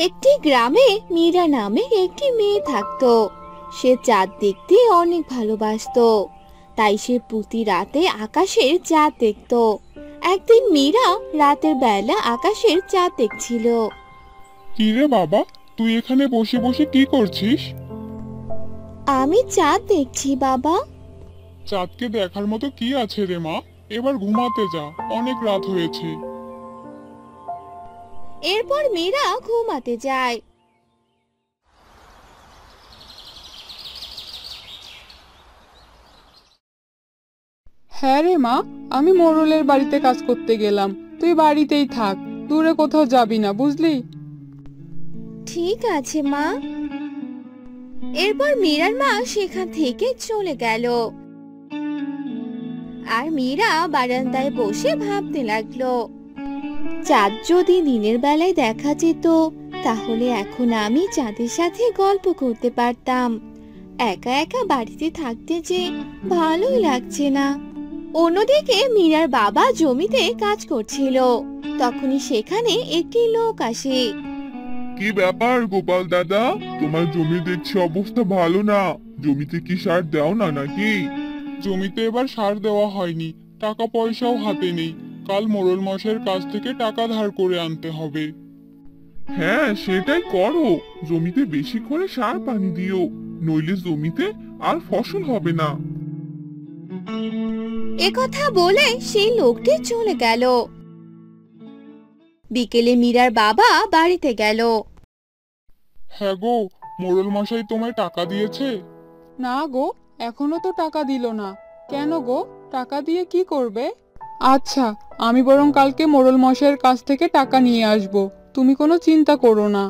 একটি গ্রামে মীরা নামের একটি মেয়ে থাকতো। সে চাঁদ দেখতে অনেক ভালোবাসতো, তাই সে প্রতি রাতে আকাশের চাঁদ দেখতো। একদিন মীরা রাতের বেলা আকাশের চাঁদ দেখছিল। কি রে বাবা, তুই এখানে বসে বসে কি করছিস? আমি চাঁদ দেখছি বাবা। চাঁদকে দেখার মতো কি আছে রে মা? এবার ঘুমাতে যা, অনেক রাত হয়েছে। এরপর মীরা ঘুমাতে যায়। হ্যাঁ রে মা, আমি মোড়লের বাড়িতে কাজ করতে গেলাম, তুই বাড়িতেই থাক, দূরে কোথাও যাবি না, বুঝলি? ঠিক আছে মা। এরপর মীরার মা সেখান থেকে চলে গেল। আর মীরা বারান্দায় বসে ভাবতে লাগলো, চাঁদ যদি দিনের বেলায় দেখা যেত তাহলে এখন আমি চাঁদের সাথে গল্প করতে পারতাম। একা একা বাড়িতে থাকতে যে ভালোই লাগছে না। অন্যদিকে মীরার বাবা জমিতে কাজ করছিল। তখনই সেখানে একটি লোক আসে। কি ব্যাপার গোপাল দাদা, তোমার জমি দেখছি অবস্থা ভালো না। জমিতে কি সার দাও না নাকি? জমিতে এবার সার দেওয়া হয়নি, টাকা পয়সাও হাতে নেই। কাল মোড়ল মশাইয়ের কাছ থেকে টাকা ধার করে আনতে হবে। হ্যাঁ, সেটাই করো। জমিতে বেশি করে সার পানি দিও, নইলে জমিতে আর ফসল হবে না। একথা বলে সেই লোকটি চলে গেল। বিকেলে মীরার বাবা বাড়িতে গেল। হ্যাঁ গো, মোড়ল মশাই তোমায় টাকা দিয়েছে? না গো, এখনো তো টাকা দিল না। কেন গো, টাকা দিয়ে কি করবে? আচ্ছা, আমি বরং কালকে মোড়ল মশাইয়ের কাছ থেকে টাকা নিয়ে আসব, তুমি কোনো চিন্তা করো না।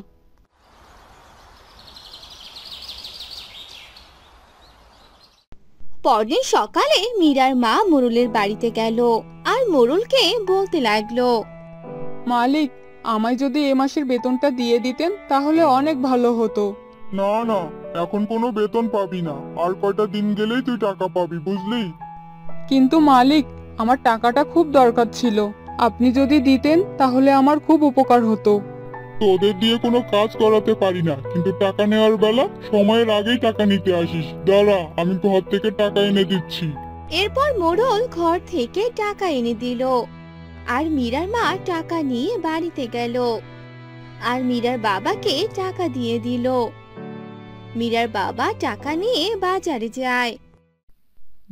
পরদিন সকালে মীরার মা মোড়লের বাড়িতে গেল আর মোড়লকে বলতে লাগলো, মালিক, আমায় যদি এ মাসের বেতনটা দিয়ে দিতেন তাহলে অনেক ভালো হতো। না না, এখন কোনো বেতন পাবি না, আর কয়টা দিন গেলেই তুই টাকা পাবি, বুঝলি? কিন্তু মালিক, আমার টাকাটা খুব দরকার ছিল, আপনি যদি দিতেন তাহলে আমার খুব উপকার হতো। তোদের দিয়ে কোনো কাজ করাতে পারি না, কিন্তু টাকা নেওয়ার বেলা সময়ের আগেই টাকা নিতে আসিস। দাঁড়া, আমি ঘর থেকে টাকা এনে দিচ্ছি। এরপর মোড়ল ঘর থেকে টাকা এনে দিল। আর মীরার মা টাকা নিয়ে বাড়িতে গেল আর মীরার বাবাকে টাকা দিয়ে দিল। মীরার বাবা টাকা নিয়ে বাজারে যায়।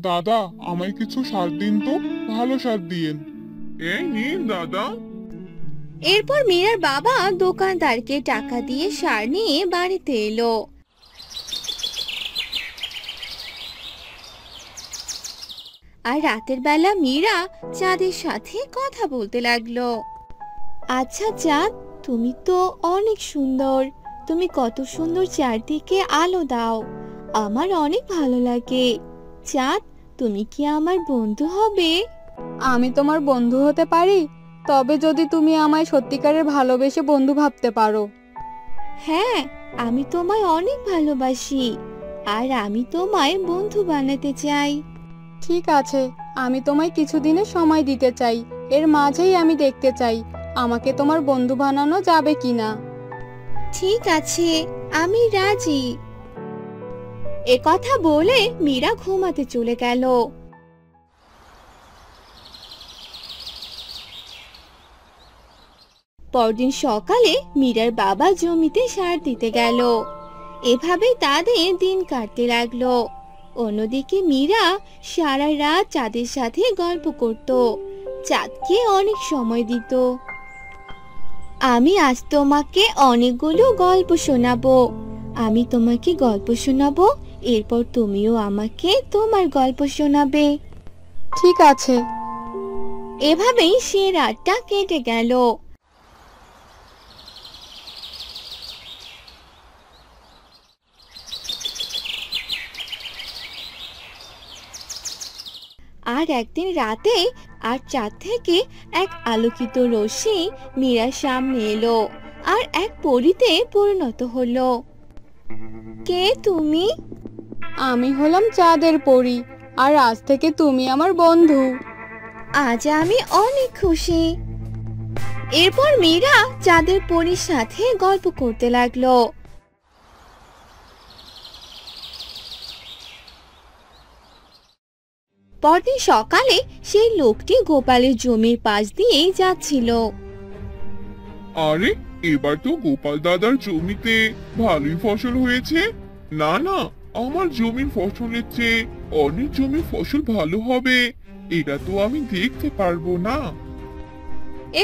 দাদা, আমায় কিছু সার দিন তো, ভালো সার দিয়েন। এই নিন দাদা। এরপর মীরার বাবা দোকানদারকে টাকা দিয়ে সার নিয়ে বাড়িতে এলো। আর রাতের বেলা মীরা চাঁদের সাথে কথা বলতে লাগলো। আচ্ছা চাঁদ, তুমি তো অনেক সুন্দর। তুমি কত সুন্দর চারদিকে আলো দাও, আমার অনেক ভালো লাগে। চাঁদ, তুমি কি আমার বন্ধু হবে? আমি তোমার বন্ধু হতে পারি, তবে যদি তুমি আমায় সত্যিকারের ভালোবেসে বন্ধু ভাবতে পারো। হ্যাঁ, আমি তোমায় অনেক ভালোবাসি আর আমি তোমায় বন্ধু বানাতে চাই। ঠিক আছে, আমি তোমায় কিছুদিনের সময় দিতে চাই, এর মাঝেই আমি দেখতে চাই আমাকে তোমার বন্ধু বানানো যাবে কিনা। ঠিক আছে, আমি রাজি। একথা বলে মীরা ঘুমাতে চলে গেল। পরদিন সকালে মীরার বাবা জমিতে সার দিতে গেল। এভাবেই তাদের দিন কাটতে লাগলো। অন্যদিকে মীরা সারা রাত চাঁদের সাথে গল্প করত, চাঁদকে অনেক সময় দিত। আমি আজ তোমাকে অনেকগুলো গল্প শোনাবো। আমি তোমাকে গল্প শোনাবো, এরপর তুমিও আমাকে তোমার গল্প শোনাবে। ঠিক আছে। এভাবেই সে রাতটা কেটে গেল। আর একদিন রাতে আর চাঁদ থেকে এক আলোকিত রশ্মি মীরার সামনে এলো আর এক পরীতে পরিণত হলো। কে তুমি? আমি হলাম চাঁদের পরী, আর আজ থেকে তুমি আমার বন্ধু। আজ আমি অনেক খুশি। এরপর মীরা চাঁদের পরীর সাথে গল্প করতে লাগলো। পরদিন সকালে সেই লোকটি গোপালের জমির পাশ দিয়ে যাচ্ছিল। আরে, এবার তো গোপাল দাদার জমিতে ভালোই ফসল হয়েছে। না না, আমার জমির ফসলের চেয়ে অনেক জমির ফসল ভালো হবে, এটা তো আমি দেখতে পারবো না।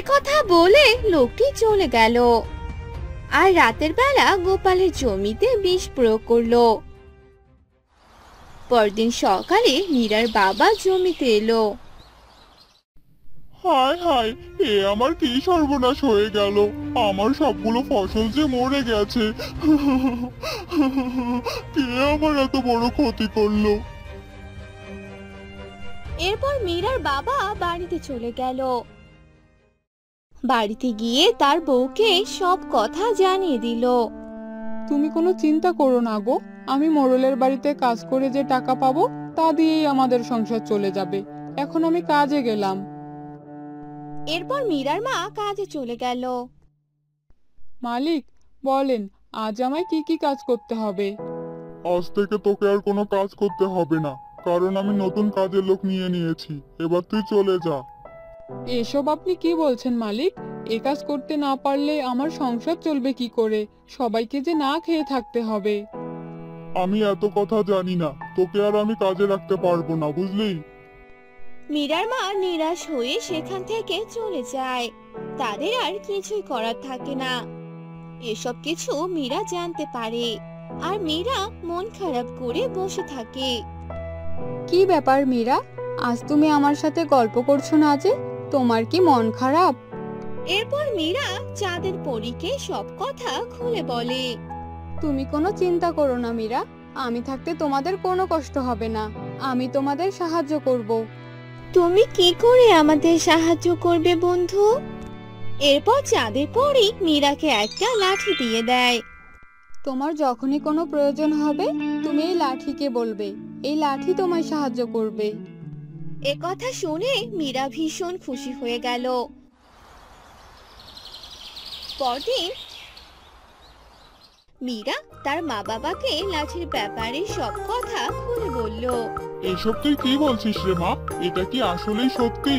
একথা বলে লোকটি চলে গেল আর রাতের বেলা গোপালের জমিতে বিষ প্রয়োগ করলো। পরদিন সকালে মীরার বাবা জমিতে এলো। হায় হায়, এ আমার কি সর্বনাশ হয়ে গেল! আমার সবগুলো ফসল যে মরে গেছে। কে আমার এত বড় ক্ষতি করলো? এরপর মীরার বাবা বাড়িতে চলে গেল। বাড়িতে গিয়ে তার বউকে সব কথা জানিয়ে দিল। তুমি কোনো চিন্তা করো না গো, আমি মোড়লের বাড়িতে কাজ করে যে টাকা পাবো তা দিয়েই আমাদের সংসার চলে যাবে। এখন আমি কাজে গেলাম। এরপর মীরার মা কাজে চলে গেল। মালিক, বলেন আজ আমায় কি কি কাজ করতে হবে? আজ থেকে তোকে আর কোনো কাজ করতে হবে না, কারণ আমি নতুন কাজের লোক নিয়ে নিয়েছি। এবার তুই চলে যা। এসব আপনি কি বলছেন মালিক? এ কাজ করতে না পারলে আমার সংসার চলবে কি করে? সবাইকে যে না খেয়ে থাকতে হবে। আমি এত কথা জানি না, তোকে আর আমি কাজে রাখতে পারবো না, বুঝলি? মীরার মা নিরাশ হয়ে সেখান থেকে চলে যায়। তাদের আর কিছুই করার থাকে না। এসব কিছু মীরা জানতে পারে আর মীরা মন খারাপ করে বসে থাকে। কি ব্যাপার মীরা, আজ তুমি আমার সাথে গল্প করছো না যে? তোমার কি মন খারাপ? এরপর মীরা চাঁদের পরীকে সব কথা খুলে বলে। তুমি কোনো চিন্তা করো না মীরা, আমি থাকতে তোমাদের কোনো কষ্ট হবে না। আমি তোমাদের সাহায্য করব। তুমি কি করে আমাদের সাহায্য করবে বন্ধু? এরপর চাঁদের পরী মীরাকে একটা লাঠি দিয়ে দেয়। তোমার যখনই কোনো প্রয়োজন হবে তুমি এই লাঠিকে বলবে, এই লাঠি তোমায় সাহায্য করবে। একথা শুনে মীরা ভীষণ খুশি হয়ে গেল। পরদিন মীরা তার মা বাবাকে লাঠির ব্যাপারে সব কথা খুলে বলল। এসব তুই কি বলছিস রে মা? এটা কি আসলেই সত্যি?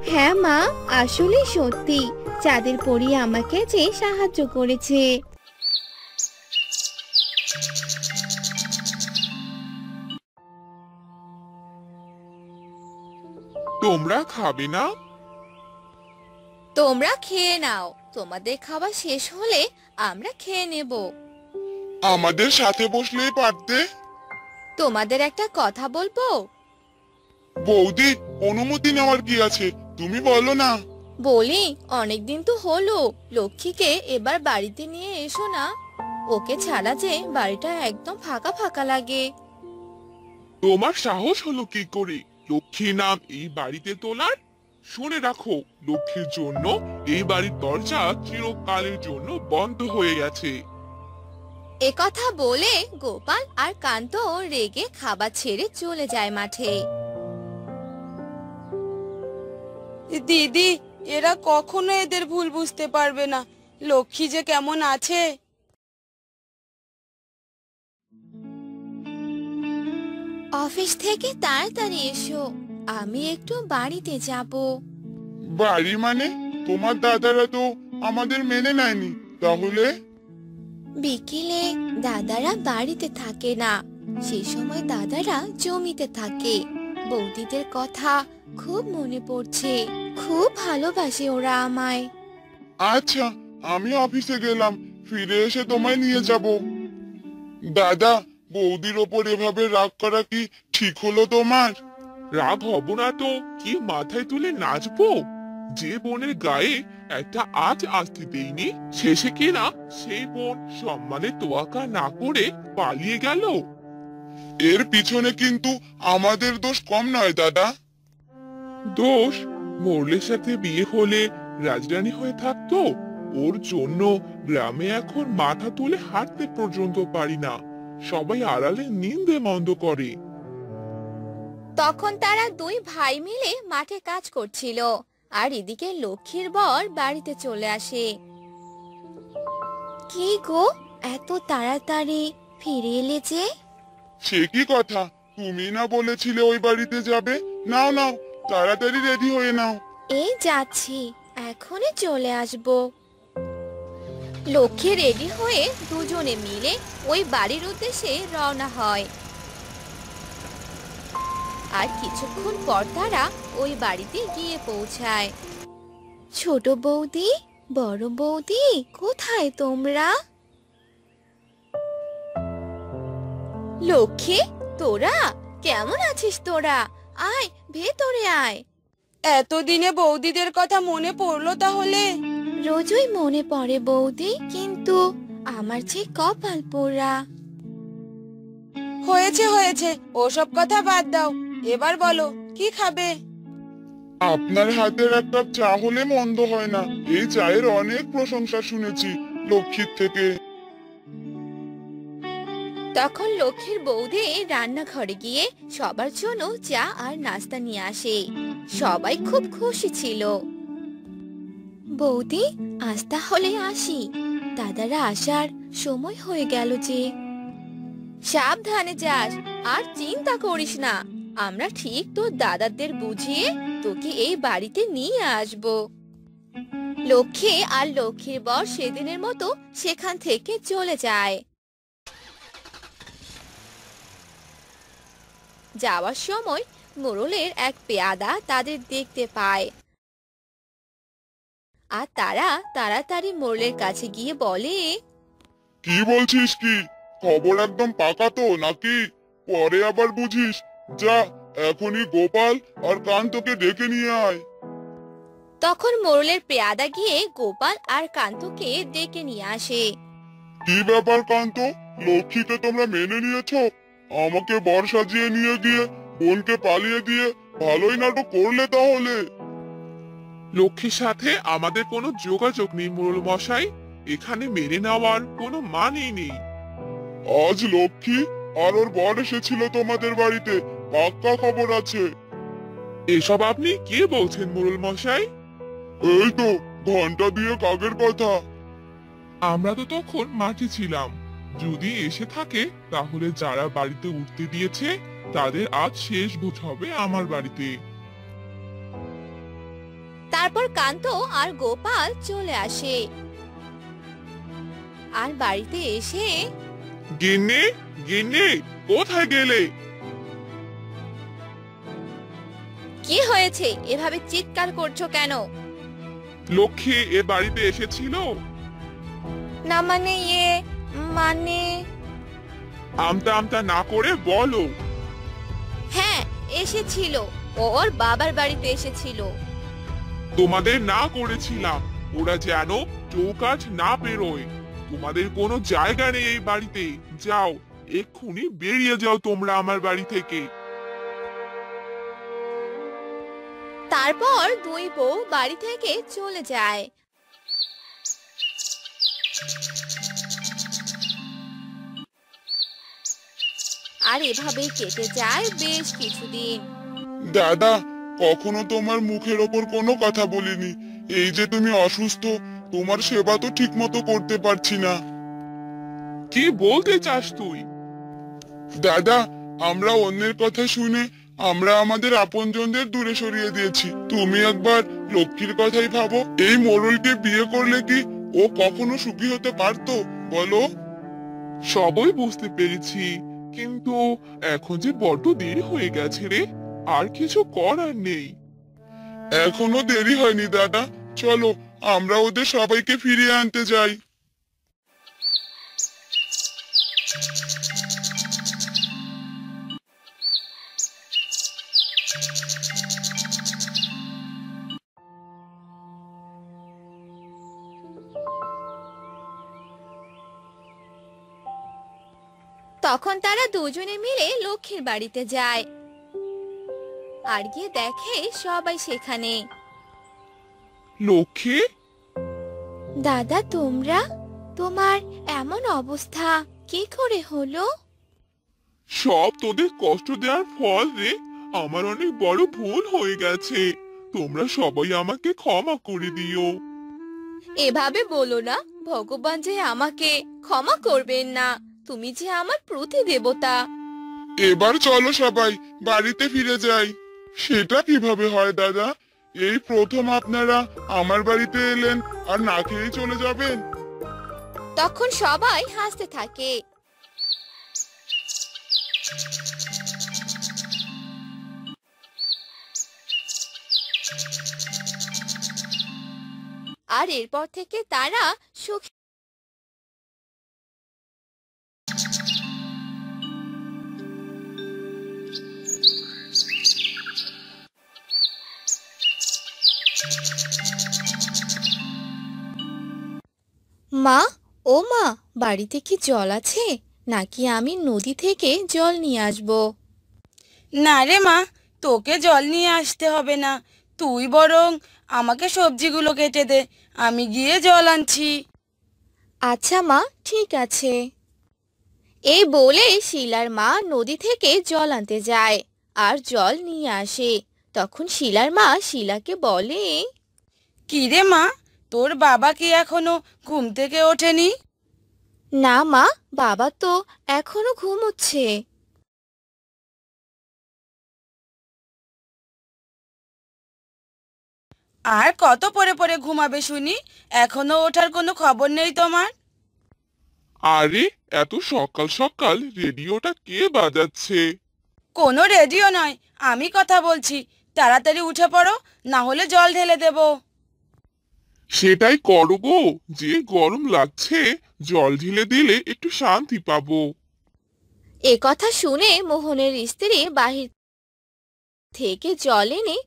হ্যাঁ মা, আসলে সত্যি। চাঁদের পরী আমাকে যে সাহায্য করেছে। তোমরা খাবে না? তোমরা খেয়ে নাও, তোমাদের খাওয়া শেষ হলে আমরা খেয়ে নেব। আমাদের সাথে বসলেই পারতে। তোমাদের একটা কথা বলবো? বৌদি, অনুমতি নেওয়ার কি আছে, তুমি বলো না। বলি, অনেকদিন তো হলো, লক্ষ্মীকে এবার বাড়িতে নিয়ে এসো না। ওকে ছাড়া যে বাড়িটা একদম ফাঁকা ফাঁকা লাগে। তোমার সাহস হলো কি করে লক্ষ্মী নাম এই বাড়িতে তোলার? শুনে রাখো, লক্ষ্মীর জন্য এই বাড়ির দরজা চিরকালের জন্য বন্ধ হয়ে গেছে। একথা বলে গোপাল আর কান্ত রেগে খাবার ছেড়ে চলে যায় মাঠে। দিদি, এরা কখনো এদের ভুল বুঝতে পারবে না। লক্ষ্মী যে কেমন আছে। অফিস থেকে তাড়াতাড়ি এসো, আমি একটু বাড়িতে যাব। বাড়ি মানে? তোমার দাদারা তো আমাদের মেনে নেয়নি, তাহলে? বিকেলে দাদারা বাড়িতে থাকে না, সে সময় দাদারা জমিতে থাকে। বৌদিদের কথা খুব মনে পড়ছে, খুব ভালোবাসে ওরা আমায়। আচ্ছা, আমি অফিসে গেলাম, ফিরে এসে তোমায় নিয়ে যাব। দাদা, বৌদির ওপর এভাবে রাগ করা কি ঠিক হলো তোমার? রাগ হব না তো কি মাথায় তুলে নাচবো? যে বোনের গায়ে একটা আজ আসতে দেইনি, শেষে কিনা সেই বোন সম্মানে তোয়াক্কা না করে পালিয়ে গেল। এর পিছনে কিন্তু আমাদের দোষ কম নয় দাদা। দোষ? মোরলের সাথে বিয়ে হলে রাজরানী হয়ে থাকতো, ওর জন্য গ্রামে এখন মাথা তুলে হাঁটতে পর্যন্ত পারি না, সবাই আড়ালে নিন্দে মন্দ করে। তখন তারা দুই ভাই মিলে মাঠে কাজ করছিল আর এদিকে লক্ষ্মীর বর বাড়িতে চলে আসে। কি গো, এত তাড়াতাড়ি ফিরে এলে যে? সে কি কথা, তুমি না বলেছিলে ওই বাড়িতে যাবে? নাও নাও, তাড়াতাড়ি রেডি হয়ে নাও। এই যাচ্ছি, এখনই চলে আসবো। লক্ষ্মী রেডি হয়ে দুজনে মিলে ওই বাড়ির উদ্দেশ্যে রওনা হয়। আর কিছুক্ষণ পর তারা ওই বাড়িতে গিয়ে পৌঁছায়। ছোট বৌদি, বড় বৌদি, কোথায় তোমরা? লক্ষ্মী, তোরা কেমন আছিস? তোরা আয়, ভেতরে আয়। এতদিনে বৌদিদের কথা মনে পড়লো তাহলে? রোজই মনে পড়ে বৌদি, কিন্তু আমার যে কপাল পোড়া। হয়েছে হয়েছে, ওসব কথা বাদ দাও। এবার বলো, কি খাবে? আপনার হাতের এক কাপ চা হলে মন্দ হয় না। এই চায়ের অনেক প্রশংসা শুনেছি লক্ষ্মীর থেকে। তখন লক্ষ্মীর বৌদি রান্নাঘরে গিয়ে সবার জন্য চা আর নাস্তা নিয়ে আসে। সবাই খুব খুশি ছিল। বৌদি, আজ তাহলে আসি, দাদারা আসার সময় হয়ে গেল যে। সাবধানে যাস, আর চিন্তা করিস না, আমরা ঠিক তোর দাদাদের বুঝিয়ে তোকে এই বাড়িতে নিয়ে আসব। লক্ষ্মী আর লক্ষ্মীর বর সেদিনের মতো সেখান থেকে চলে যায়। যাওয়ার সময় মোড়লের এক পেয়াদা তাদের দেখতে পায়। আর তারা তাড়াতাড়ি মোড়লের কাছে গিয়ে বলে, কি বলছিস কি? খবর একদম পাকা তো নাকি? পরে আবার বুঝিস। যা, এখনই গোপাল আর কান্তকে ডেকে নিয়ে আয়। তখন মোড়লের পেয়াদা গিয়ে গোপাল আর কান্তকে ডেকে নিয়ে আসে। কি ব্যাপার কান্ত, লক্ষ্মীকে তোমরা মেনে নিয়েছো? আমাকে বর সাজিয়ে নিয়ে গিয়ে বোনকে পালিয়ে দিয়ে ভালোই নাটক করলে তাহলে। লক্ষ্মীর সাথে আমাদের কোনো যোগাযোগ নেই মোড়ল মশাই, এখানে মেনে নেওয়ার কোনো মানেই নেই। আজ লক্ষ্মী আর ওর বর এসেছিল তোমাদের বাড়িতে, পাক্কা খবর আছে। এসব আপনি কি বলছেন মোড়ল মশাই? এই তো ঘন্টা দিয়ে কাগের কথা। আমরা তো তখন মাঠে ছিলাম। যদি এসে থাকে তাহলে যারা বাড়িতে উঠতে দিয়েছে তাদের আজ শেষ ভোজ হবে আমার বাড়িতে। তারপর কান্ত আর গোপাল চলে আসে। আর বাড়িতে এসে, গিন্নি, গিন্নি, কোথায় গেলে? কি হয়েছে? এভাবে চিৎকার করছো কেন? লক্ষ্মী এ বাড়িতে এসেছিল? না মানে মানে আমতা আমতা না করে বলো। হ্যাঁ, এসেছিল, ওর বাবার বাড়িতে এসেছিল। তোমাদের না করেছিলাম ওরা যেন চৌকাঠ না বেরোয়। তোমাদের কোনো জায়গা নেই এই বাড়িতে। যাও, এক্ষুনি বেরিয়ে যাও তোমরা আমার বাড়ি থেকে। তারপর দুই বউ বাড়ি থেকে চলে যায়। আর এভাবেই কেটে যায় বেশ কিছুদিন। দাদা, কখনো তোমার মুখের ওপর কোনো কথা বলিনি। এই যে তুমি অসুস্থ, তোমার সেবা তো ঠিক মতো করতে পারছি না। কি বলতে চাস তুই? দাদা, আমরা অন্যের কথা শুনে আমরা আমাদের আপনজনদের দূরে সরিয়ে দিয়েছি। তুমি একবার লক্ষ্মীর কথাই ভাবো। এই মোড়লকে বিয়ে করলে কি ও কখনো সুখী হতে পারতো বলো? সবই বুঝতে পেরেছি, কিন্তু এখন যে বড্ড দেরি হয়ে গেছে রে, আর কিছু করার নেই। এখনো দেরি হয়নি দাদা, চলো আমরা ওদের সবাইকে ফিরিয়ে আনতে যাই। তখন তারা দুজনে মিলে লক্ষ্মীর বাড়িতে যায়। আর গিয়ে দেখে সবাই সেখানে। লক্ষ্মী, দাদা, তোমরা, তোমার এমন অবস্থা কি করে হলো? সব তোদের কষ্ট দেওয়ার ফল রে। আমার অনেক বড় ভুল হয়ে গেছে। তোমরা সবাই আমাকে ক্ষমা করে দিও। এভাবে বলো না, ভগবান যে আমাকে ক্ষমা করবেন না। তুমি যে আমার প্রতিদেবতা। এবার চলো সবাই বাড়িতে ফিরে যাই। সেটা কিভাবে হয় দাদা? এই প্রথম আপনারা আমার বাড়িতে এলেন আর না খেয়ে চলে যাবেন? তখন সবাই হাসতে থাকে। আর এরপর থেকে তারা সুখী। মা, ও মা, বাড়িতে কি জল আছে, নাকি আমি নদী থেকে জল নিয়ে আসবো? না রে মা, তোকে জল নিয়ে আসতে হবে না। তুই বরং আমাকে সবজিগুলো কেটে দে, আমি গিয়ে জল আনছি। আচ্ছা মা, ঠিক আছে। এই বলে শিলার মা নদী থেকে জল আনতে যায় আর জল নিয়ে আসে। তখন শিলার মা শিলাকে বলে, কি রে মা, তোর বাবা কি এখনো ঘুম থেকে ওঠেনি? না মা, বাবা তো এখনো ঘুমোচ্ছে। আর কত পরে পরে ঘুমাবে শুনি? এখনো ওঠার কোনো খবর নেই তোমার? আরে, এত সকাল সকাল রেডিওটা কে বাজাচ্ছে? কোনো রেডিও নয়, আমি কথা বলছি। তাড়াতাড়ি উঠে পড়ো, না হলে জল ঢেলে দেব। সেটাই করো গো, যে গরম লাগছে, জল ঢেলে দিলে একটু শান্তি পাবো। এ কথা শুনে মোহনের স্ত্রী বাহির থেকে জল এনে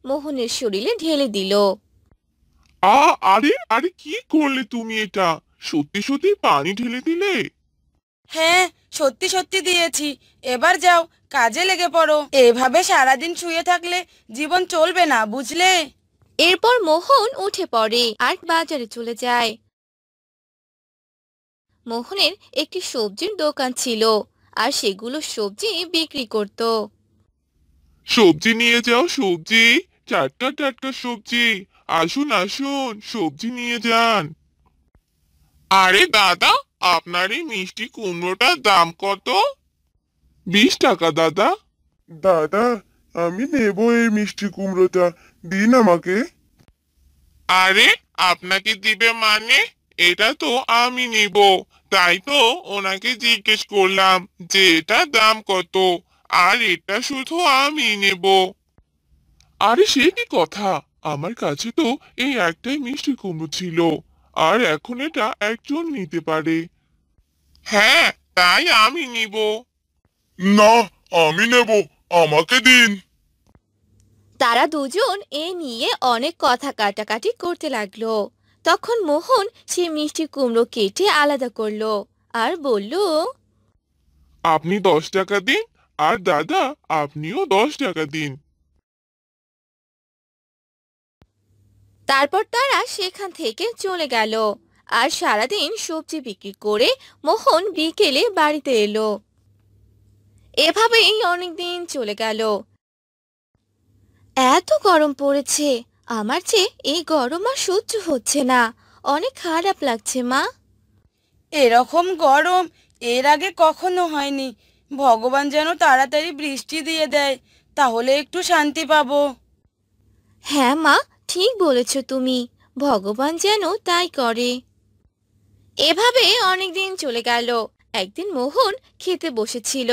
মোহনের শরীরে ঢেলে দিল। আরে আরে, কি করলে তুমি এটা? সত্যি সত্যি পানি ঢেলে দিলে? হ্যাঁ, সত্যি সত্যি দিয়েছি। এবার যাও, কাজে লেগে পড়ো। এভাবে সারাদিন শুয়ে থাকলে জীবন চলবে না, বুঝলে? এরপর মোহন উঠে পড়ে আর বাজারে চলে যায়। মোহনের একটি সবজির দোকান ছিল আর সেগুলো সবজি বিক্রি করত। সবজি নিয়ে যাও, সবজি, টাটকা টাটকা সবজি। আসুন আসুন, সবজি নিয়ে যান। আরে দাদা, আপনার এই মিষ্টি কুমড়োটার দাম কত? 20 টাকা দাদা। দাদা, আমি নেব এই মিষ্টি কুমড়োটা, দিন আমাকে। আরে, আপনাকে দিবে মানে? এটা তো আমি নিব, তাই তো ওনাকে জিজ্ঞেস করলাম যে এটা দাম কত, আর এটা শুধু আমি নেব। আরে সে কি কথা, আমার কাছে তো এই একটাই মিষ্টি কুমড়ো ছিল, আর এখন এটা একজন নিতে পারে। হ্যাঁ, তাই আমি নিব। না, আমি নেব, আমাকে দিন। তারা দুজন এ নিয়ে অনেক কথা কাটাকাটি করতে লাগলো। তখন মোহন সে মিষ্টি কুমড়ো কেটে আলাদা করলো আর বলল, আপনি 10 টাকা দিন, আর দাদা আপনিও 10 টাকা দিন। তারপর তারা সেখান থেকে চলে গেল। আর সারাদিন সবজি বিক্রি করে মোহন বিকেলে বাড়িতে এলো। এভাবেই অনেক দিন চলে গেল। এত গরম পড়েছে, আমার যে এই গরম আর সহ্য হচ্ছে না। অনেক খারাপ লাগছে মা। এরকম গরম এর আগে কখনো হয়নি। ভগবান যেন তাড়াতাড়ি বৃষ্টি দিয়ে দেয়, তাহলে একটু শান্তি পাবো। হ্যাঁ মা, ঠিক বলেছ তুমি। ভগবান যেন তাই করে। এভাবে অনেক দিন চলে গেল। একদিন মোহন খেতে বসেছিল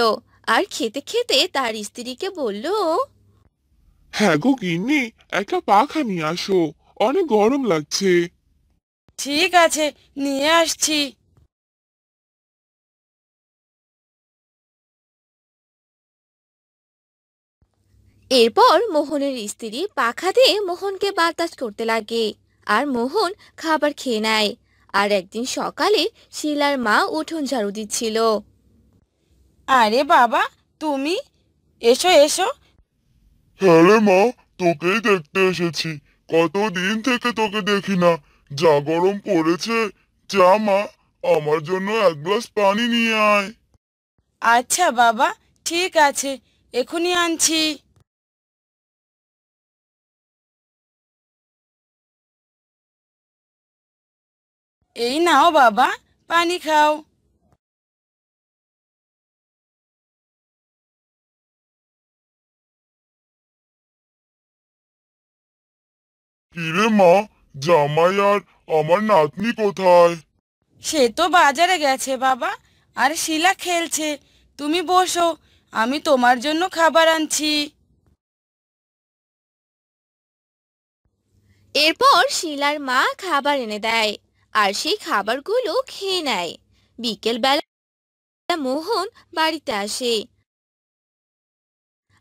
আর খেতে খেতে তার স্ত্রীকে বলল, হ্যাঁ গো গিন্নি, একটা পাখা নিয়ে আসো, অনেক গরম লাগছে। ঠিক আছে, নিয়ে আসছি। এরপর মোহনের স্ত্রী পাখা দিয়ে মোহনকে বাতাস করতে লাগে আর মোহন খাবার খেয়ে নেয়। আর একদিন সকালে শিলার মা উঠোন ঝাড়ু দিচ্ছিল। আরে বাবা, তুমি এসো এসো। হ্যাঁ রে মা, তোকেই দেখতে এসেছি। কতদিন থেকে তোকে দেখি না। যা গরম পড়েছে, যা মা, আমার জন্য এক গ্লাস পানি নিয়ে আয়। আচ্ছা বাবা, ঠিক আছে, এখনই আনছি। এই নাও বাবা, পানি খাও। কিরে মা, জামাই আর আমার নাতনি কোথায়? সে তো বাজারে গেছে বাবা, আর শিলা খেলছে। তুমি বসো, আমি তোমার জন্য খাবার আনছি। এরপর শিলার মা খাবার এনে দেয় আর সেই খাবারগুলো খেয়ে নেয়। বিকেল বেলা মোহন বাড়িতে আসে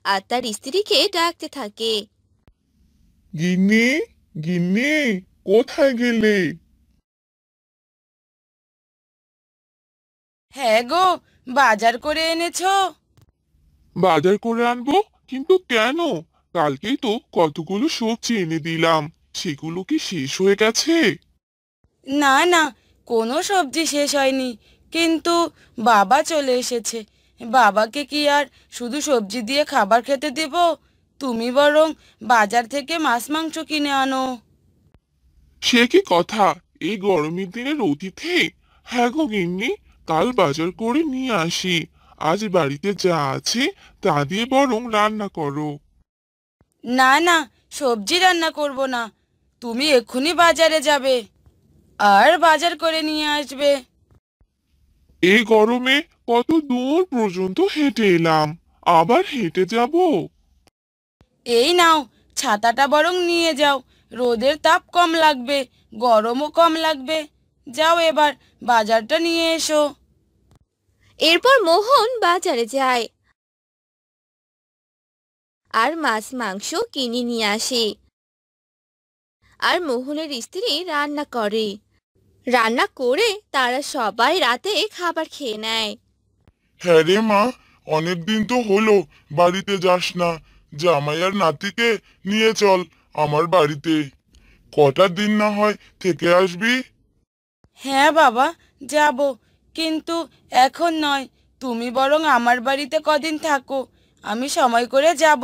আর তার স্ত্রীকে ডাকতে থাকে। গিন্নি, গিন্নি, কোথায় গেলে? হ্যাঁ গো, বাজার করে এনেছো? বাজার করে আনবো, কিন্তু কেন? কালকেই তো কতগুলো সবজি এনে দিলাম, সেগুলো কি শেষ হয়ে গেছে? না না, কোনো সবজি শেষ হয়নি, কিন্তু বাবা চলে এসেছে। বাবাকে কি আর শুধু সবজি দিয়ে খাবার খেতে দেব? তুমি বরং বাজার থেকে মাছ মাংস কিনে আনো। সে কি কথা, এই গরমের দিনের অতিথি? হ্যাঁ গো গিন্নি, কাল বাজার করে নিয়ে আসি। আজ বাড়িতে যা আছে তা দিয়ে বরং রান্না করো। না না, সবজি রান্না করব না। তুমি এক্ষুনি বাজারে যাবে আর বাজার করে নিয়ে আসবে। এই গরমে কত দূর পর্যন্ত হেঁটে এলাম, আবার হেঁটে যাব? এই নাও, ছাতাটা বরং নিয়ে যাও। রোদের তাপ কম লাগবে, গরমও কম লাগবে। যাও এবার বাজারটা নিয়ে এসো। এরপর মোহন বাজারে যায় আর মাছ মাংস কিনে নিয়ে আসে আর মোহনের স্ত্রী রান্না করে। রান্না করে তারা সবাই রাতে খাবার খেয়ে নেয়। হ্যাঁ রে মা, অনেকদিন তো হলো বাড়িতে যাস না। জামাই আর নাতিকে নিয়ে চল আমার বাড়িতে, কটা দিন না হয় থেকে আসবি। হ্যাঁ বাবা, যাব, কিন্তু এখন নয়। তুমি বরং আমার বাড়িতে কদিন থাকো, আমি সময় করে যাব।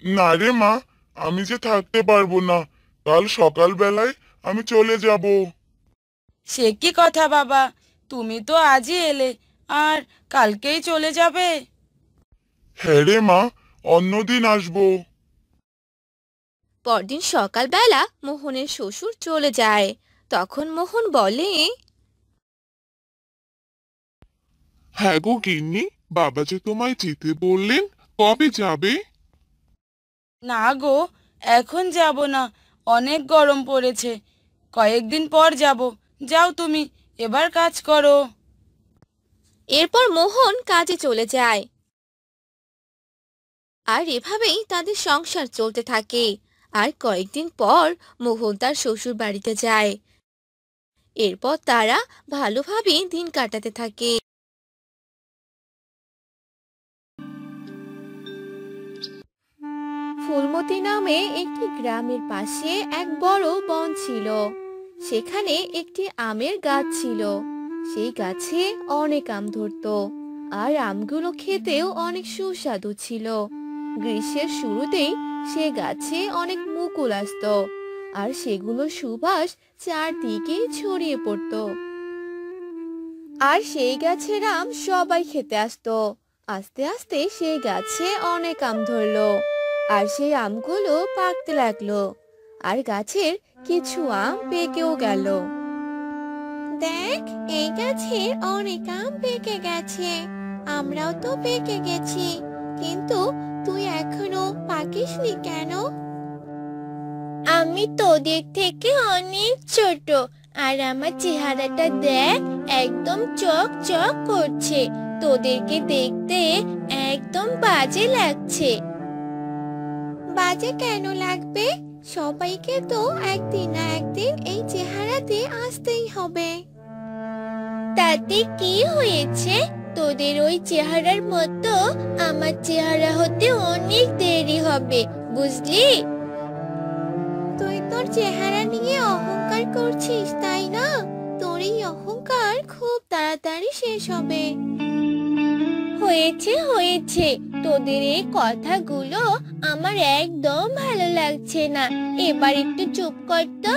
না রে মা, আমি যে থাকতে পারবো না, কাল সকাল বেলায় আমি চলে যাব। সে কি কথা বাবা, তুমি তো আজই এলে আর কালকেই চলে যাবে? হ্যাঁ রে মা, অন্যদিন আসবো। পরদিন সকালবেলা মোহনের শ্বশুর চলে যায়। তখন মোহন বলে, হ্যাঁ গো গিন্নি, বাবা যে তোমায় যেতে বললেন, কবে যাবে? না গো, এখন যাব না, অনেক গরম পড়েছে। কয়েকদিন পর যাব। যাও তুমি, এবার কাজ করো। এরপর মোহন কাজে চলে যায় আর এভাবেই তাদের সংসার চলতে থাকে। আর কয়েকদিন পর মোহন তার শ্বশুর বাড়িতে যায়। এরপর তারা ভালোভাবে দিন কাটাতে থাকে। ফুলমতি নামে একটি গ্রামের পাশে এক বড় বন ছিল। সেখানে একটি আমের গাছ ছিল। সেই গাছে অনেক আম ধরতো আর আমগুলো খেতেও অনেক সুস্বাদু ছিল। গ্রীষ্মের শুরুতেই সে গাছে অনেক মুকুল আসতো আর সেগুলো সুবাস চারদিকে ছড়িয়ে পড়তো। আর সেই গাছের আম সবাই খেতে আসতো। আস্তে আস্তে সেই গাছে অনেক আম ধরলো আর সেই আমগুলো পাকতে লাগলো আর গাছের কিছু আম পেকেও গেল। দেখ, এই গাছের অনেক আম পেকে গেছে, আমরাও তো পেকে গেছি, কিন্তু তুই এখনো পাকিসনি কেন? আমি তোদের থেকে অনেক ছোট আর আমার চেহারাটা দেখ, একদম চক চক করছে। তোদেরকে দেখতে একদম বাজে লাগছে। বাজে কেন লাগবে? সবাইকে তো একদিন না একদিন এই চেহারাতে আসতেই হবে। তাতে কি হয়েছে? তোদের ওই চেহারার মতো আমার চেহারা হতে অনেক দেরি হবে, বুঝলি? তুই তোর চেহারা নিয়ে অহংকার করছিস, তাই না? তোর এই অহংকার খুব তাড়াতাড়ি শেষ হবে। হয়েছে হয়েছে, তোদের এই কথাগুলো আমার একদম ভালো লাগছে না। এবার একটু চুপ কর তো।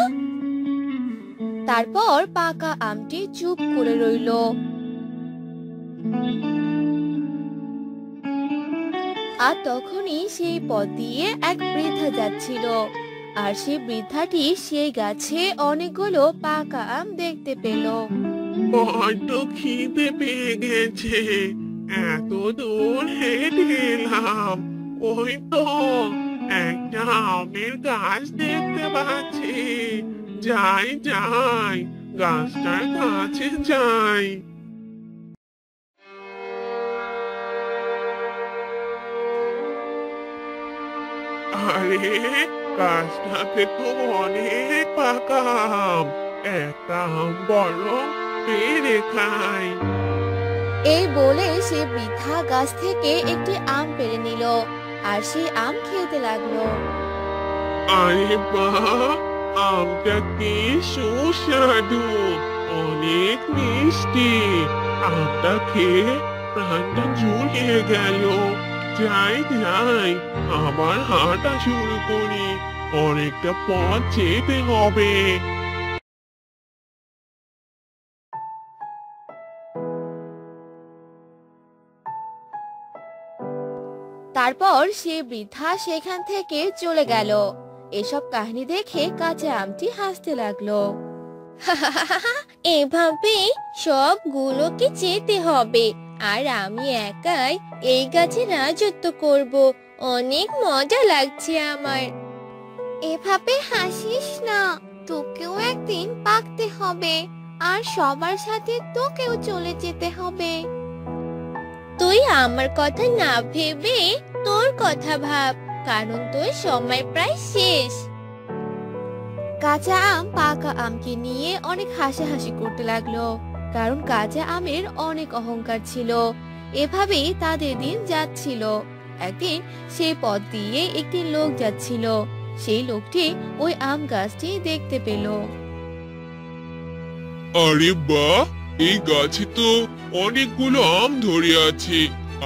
তারপর পাকা আমটি চুপ করে রইল। আর তখনই সেই পথ দিয়ে এক বৃদ্ধা যাচ্ছিল, আর সেই বৃদ্ধাটি সেই গাছে অনেকগুলো পাকা আম দেখতে পেল। বড্ড খিদে পেয়ে গেছে, এত দূর হেঁটে এলাম, ওই তো একটা আমের গাছ দেখতে পাচ্ছি। যাই যাই, গাছটার কাছে যাই। আরে, গাছটাতে তো অনেক পাকা আম, একটা আম বরং পেড়ে খাই। এই বলে সে বৃদ্ধা গাছ থেকে একটি আম পেড়ে নিল আর সেই আম খেতে লাগলো। আরে বাহ, আমটা কি সুস্বাদু, অনেক মিষ্টি। আমটা খেয়ে প্রাণটা জুড়িয়ে গেল। যাই যাই, আবার হাঁটা শুরু করি, অনেকটা পথ যেতে হবে। তারপর সে বৃদ্ধা সেখান থেকে চলে গেল। এসব কাহিনী দেখে কাঁচা আমটি হাসতে লাগলো। এভাবে সবগুলোকে যেতে হবে, আর আমি একাই এই গাছে রাজত্ব করব। অনেক মজা লাগছে আমার। এভাবে হাসিস না, তোকেও একদিন পাকতে হবে, আর সবার সাথে তোকেও চলে যেতে হবে। তুই আমার কথা না ভেবে তোর কথা ভাব, কারণ তোর সময় প্রায় শেষ। কাঁচা আম পাকা আমকে নিয়ে অনেক হাসাহাসি করতে লাগলো, কারণ কাঁচা আমের অনেক অহংকার ছিল। এভাবেই তাদের দিন যাচ্ছিল। একদিন সেই পথ দিয়ে একটি লোক যাচ্ছিল। সেই লোকটি ওই আম গাছটি দেখতে পেল। আরে বাহ, এই গাছে তো অনেকগুলো আম ধরে আছে।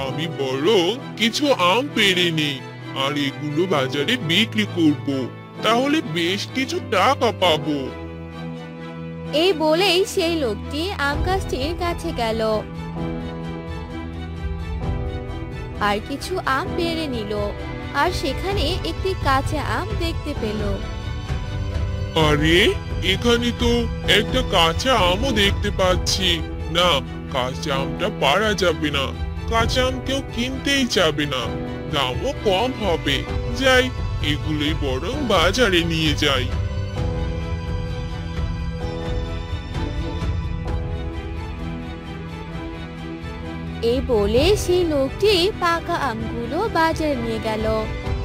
আমি বরং কিছু আম পেড়ে নিই, আর এগুলো বাজারে বিক্রি করব, তাহলে বেশ কিছু টাকা পাবো। এই বলেই সেই লোকটি আম গাছটির কাছে গেল আর কিছু আম পেড়ে নিল, আর সেখানে একটি কাঁচা আম দেখতে পেল। আরে, এখানে তো একটা কাঁচা আমও দেখতে পাচ্ছি। না, কাঁচা আমটা পারা যাবে না, কাঁচা আম কেউ কিনতেই যাবে না, দামও কম হবে। যাই, এগুলোই বরং বাজারে নিয়ে যাই। এই বলে সেই লোকটি পাকা আমগুলো বাজারে নিয়ে গেল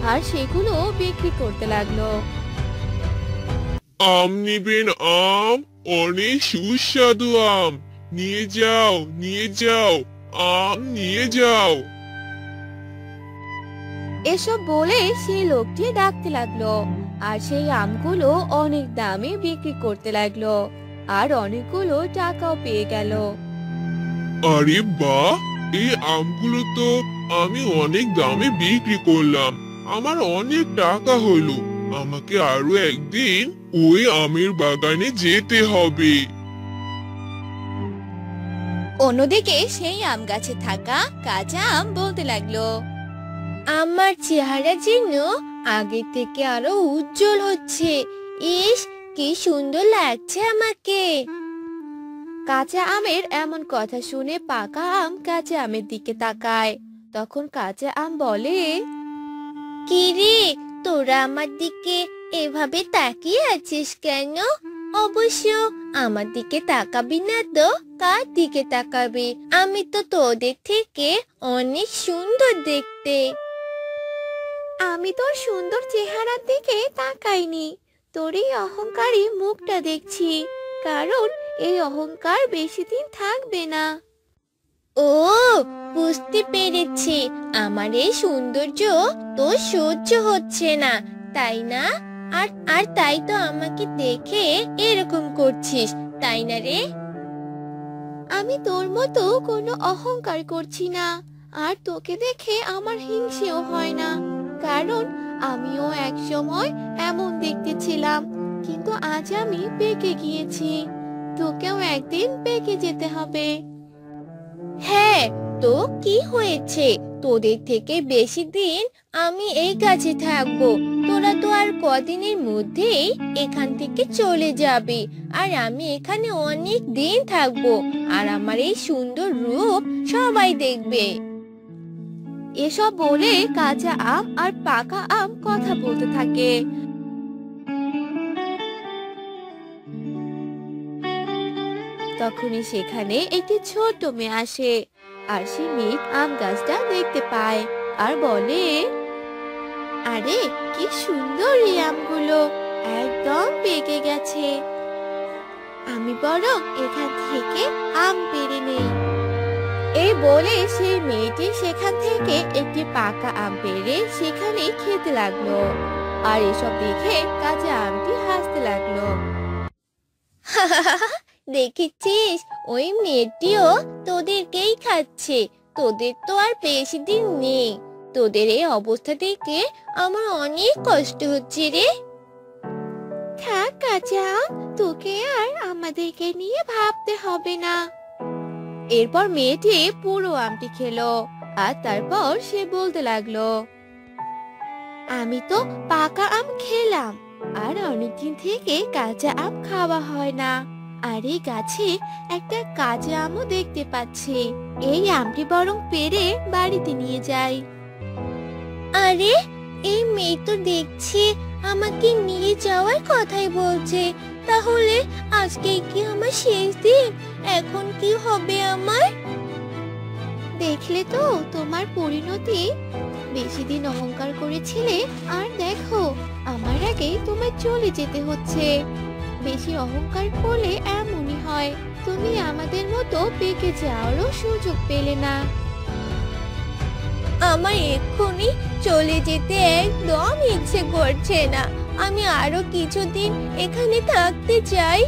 আর সেগুলো বিক্রি করতে লাগলো। আম নিবেন? আম, অনেক সুস্বাদু আম, নিয়ে যাও নিয়ে যাও, আম নিয়ে যাও। এসব বলে সেই লোকটি ডাকতে লাগলো, আর সেই আমগুলো অনেক দামে বিক্রি করতে লাগলো, আর অনেকগুলো টাকাও পেয়ে গেল। আরে বাহ, এই আমগুলো তো আমি অনেক দামে বিক্রি করলাম, আমার অনেক টাকা হলো। আমাকে আরো একদিন ওই আমের বাগানে যেতে হবে। অন্যদিকে সেই আম গাছে থাকা কাঁচা আম বলতে লাগলো, আমার চেহারা যেন আগে থেকে আরো উজ্জ্বল হচ্ছে। ইস, কি সুন্দর লাগছে আমাকে। কাঁচা আমের এমন কথা শুনে পাকা আম কাঁচা আমের দিকে তাকায়। তখন কাঁচা আম বলে, কি রে, তোরা আমার দিকে এভাবে তাকিয়ে আছিস কেন? অবশ্য আমার দিকে তাকাবি না তো কার দিকে তাকাবি? আমি তো তোদের থেকে অনেক সুন্দর দেখতে। আমি তোর সুন্দর চেহারার দিকে তাকাইনি, তোর এই অহংকারী মুখটা দেখছি, কারণ এই অহংকার বেশি দিন থাকবে না। ও, বুঝতে পেরেছি, আমার এই সৌন্দর্য তোর সহ্য হচ্ছে না, তাই না? আর আর তাই তো আমাকে দেখে এরকম করছিস, তাই না রে? আমি তোর মতো কোনো অহংকার করছি না, আর তোকে দেখে আমার হিংসেও হয় না, কারণ আমিও এক সময় এমন দেখতে ছিলাম। কিন্তু আজ আমি পেকে গিয়েছি, তোকেও একদিন পেকে যেতে হবে। হ্যাঁ, তো কি হয়েছে? তোদের থেকে বেশি দিন আমি এই গাছে থাকবো। তোরা তো আর কদিনের মধ্যেই এখান থেকে চলে যাবি, আর আমি এখানে অনেক দিন থাকবো, আর আমার এই সুন্দর রূপ সবাই দেখবে। এসব বলে কাঁচা আম আর পাকা আম কথা বলতে থাকে। তখনই সেখানে একটি ছোট্ট মেয়ে আসে, আর সে মেয়ে আম গাছটা দেখতে পায় আর বলে, আরে কি সুন্দর এই আমগুলো, একদম পেকে গেছে। আমি বরং এখান থেকে আম পেড়ে নেই। এই বলে সেই মেয়েটি সেখান থেকে একটি পাকা আম পেড়ে সেখানে খেতে লাগলো। আর এসব দেখে কাঁচা আমটি হাসতে লাগলো। দেখেছিস, ওই মেয়েটিও তোদেরকেই খাচ্ছে। তোদের তো আর বেশি দিন নেই। তোদের এই অবস্থা দেখে আমার অনেক কষ্ট হচ্ছে রে। থাক কাঁচা আম, তোকে আর আমাদেরকে নিয়ে ভাবতে হবে না। এরপর মেয়েটি পুরো আমটি খেলো, আর তারপর সে বলতে লাগলো, আমি তো পাকা আম খেলাম, আর অনেকদিন থেকে কাঁচা আম খাওয়া হয় না। আর এই গাছে একটা কাঁচা আমও দেখতে পাচ্ছি, এই আমটি বরং পেড়ে বাড়িতে নিয়ে যাই। আরে এই মেয়ে তো দেখছি আমাকে নিয়ে যাওয়ার কথাই বলছে। তাহলে আজকে কি আমার শেষ দিন? এখন কি হবে আমার? দেখলে তো তোমার পরিণতি। বেশি দিন অহংকার করেছিলে, আর দেখো আমার আগে তোমায় চলে যেতে হচ্ছে। বেশি অহংকার করলে এমনই হয়, তুমি আমাদের মতো পেকে যাওয়ারও সুযোগ পেলে না। আমার এক্ষুনি চলে যেতে একদম ইচ্ছে করছে না। আমি আরো কিছুদিন এখানে থাকতে চাই।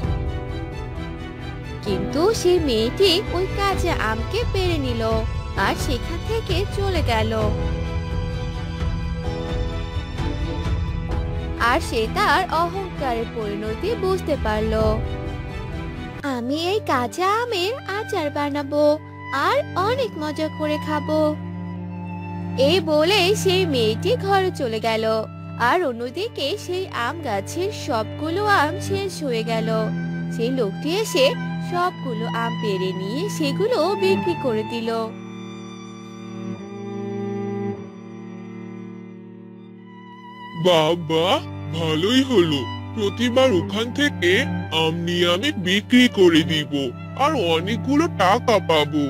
কিন্তু সেই মেয়েটি ওই কাঁচা আমকে পেড়ে নিল আর সেখান থেকে চলে গেল। আর সে তার অহংকারের পরিণতি বুঝতে পারলো। আমি এই কাঁচা আমের আচার বানাবো আর অনেক মজা করে খাবো। এই বলে সেই মেয়েটি ঘরে চলে গেল। আর অন্যদিকে সেই আম গাছের সবগুলো আম শেষ হয়ে গেল। সেই লোকটি এসে সবগুলো আম পেড়ে নিয়ে সেগুলো বিক্রি করে দিল। বাবা, ভালোই হলো। প্রতিবার ওখান থেকে আম নিয়ে আমি বিক্রি করে দিব, আর অনেকগুলো টাকা পাবো।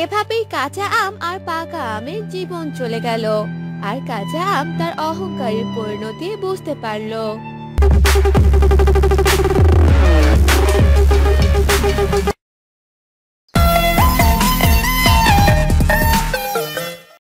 এভাবেই কাঁচা আম আর পাকা আমের জীবন চলে গেল। আর কাঁচা আম তার অহংকারের পরিণতি বুঝতে পারলো।